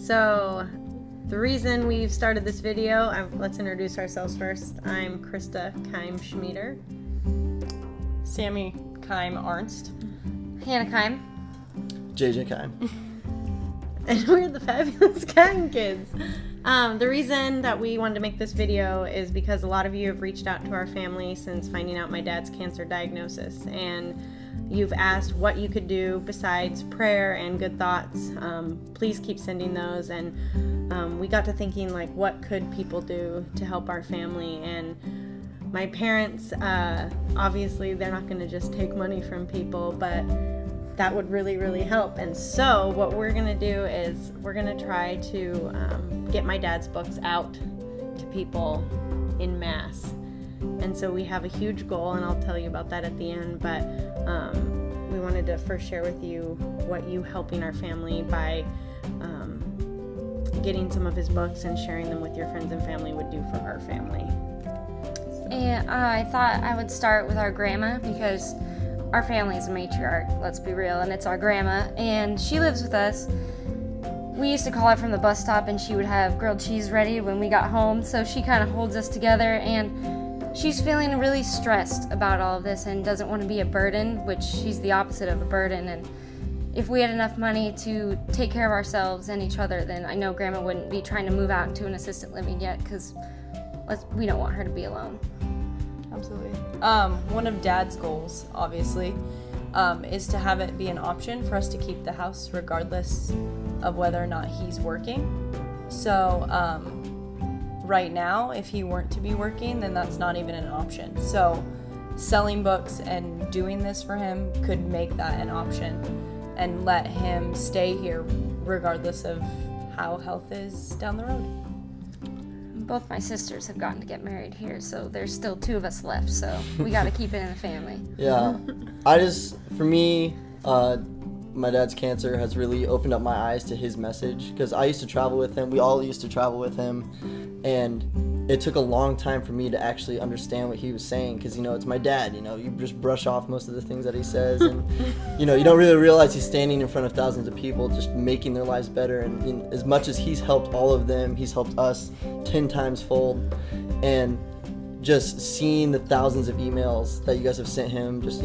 So the reason we've started this video, let's introduce ourselves first. I'm Krista Keim Schmieder. Sammy Keim Arnst. Hannah Keim. JJ Keim. And we're the fabulous Keim Kids. The reason that we wanted to make this video is because a lot of you have reached out to our family since finding out my dad's cancer diagnosis, and you've asked what you could do besides prayer and good thoughts. Please keep sending those, and we got to thinking, like, what could people do to help our family? And my parents, obviously they're not going to just take money from people, but that would really, really help. And so what we're going to do is we're going to try to get my dad's books out to people in mass. And so we have a huge goal, and I'll tell you about that at the end, but we wanted to first share with you what you helping our family by getting some of his books and sharing them with your friends and family would do for our family. And I thought I would start with our grandma, because our family is a matriarch, let's be real, and it's our grandma, and she lives with us. We used to call her from the bus stop, and she would have grilled cheese ready when we got home, so she kind of holds us together, and she's feeling really stressed about all of this and doesn't want to be a burden, which she's the opposite of a burden. And if we had enough money to take care of ourselves and each other, then I know Grandma wouldn't be trying to move out into an assisted living yet, because we don't want her to be alone. Absolutely. One of Dad's goals, obviously, is to have it be an option for us to keep the house regardless of whether or not he's working. So right now, if he weren't to be working, then that's not even an option. So selling books and doing this for him could make that an option and let him stay here regardless of how health is down the road. Both my sisters have gotten to get married here, so there's still 2 of us left, so we got to keep it in the family. Yeah, for me, my dad's cancer has really opened up my eyes to his message, because I used to travel with him. We all used to travel with him, and it took a long time for me to actually understand what he was saying, because, it's my dad, you just brush off most of the things that he says, and, you don't really realize he's standing in front of thousands of people just making their lives better, and as much as he's helped all of them, he's helped us 10 times fold. And just seeing the thousands of emails that you guys have sent him, just,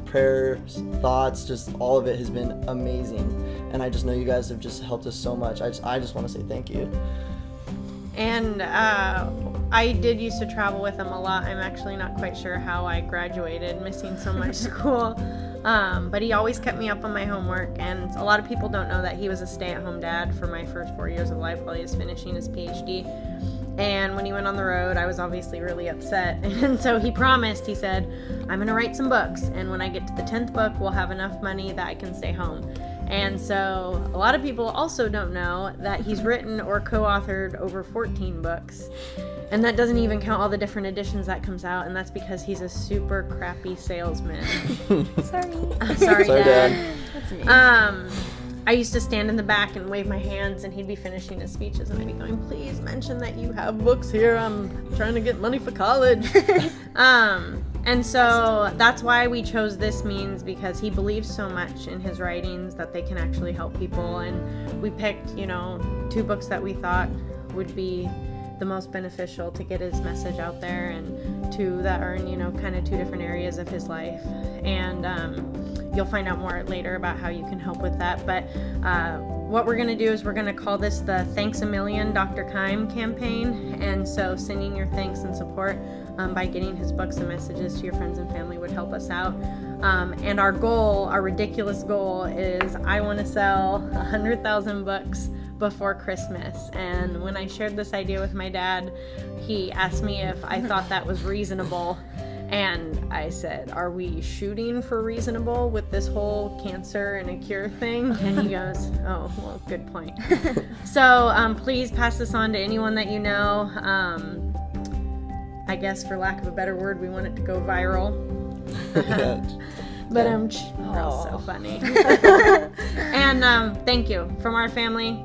prayers, thoughts, just all of it has been amazing, and I just know you guys have just helped us so much. I just want to say thank you. And I did used to travel with him a lot. I'm actually not quite sure how I graduated, missing so much school. But he always kept me up on my homework, and a lot of people don't know that he was a stay-at-home dad for my first 4 years of life while he was finishing his PhD. And when he went on the road, I was obviously really upset. And so he promised, he said, I'm going to write some books, and when I get to the 10th book, we'll have enough money that I can stay home. And so a lot of people also don't know that he's written or co-authored over 14 books. And that doesn't even count all the different editions that comes out, and that's because he's a super crappy salesman. Sorry, Dad. That's me. I used to stand in the back and wave my hands, and he'd be finishing his speeches, and I'd be going, please mention that you have books here. I'm trying to get money for college. And so that's why we chose this means, because he believes so much in his writings that they can actually help people. And we picked, 2 books that we thought would be the most beneficial to get his message out there, and 2 that are in, kind of 2 different areas of his life. And you'll find out more later about how you can help with that. But what we're going to do is we're going to call this the Thanks a Million Dr. Keim campaign. And so sending your thanks and support by getting his books and messages to your friends and family would help us out. And our goal, our ridiculous goal, is I want to sell 100,000 books before Christmas. And when I shared this idea with my dad, he asked me if I thought that was reasonable. And I said, are we shooting for reasonable with this whole cancer and a cure thing? And he goes, oh, well, good point. So please pass this on to anyone that you know. I guess, for lack of a better word, we want it to go viral. But we're all so funny. And thank you from our family.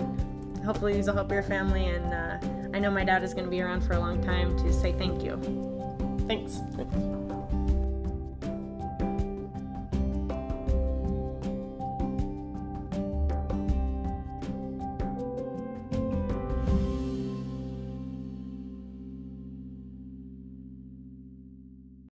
Hopefully these will help your family, and I know my dad is going to be around for a long time to say thank you. Thanks.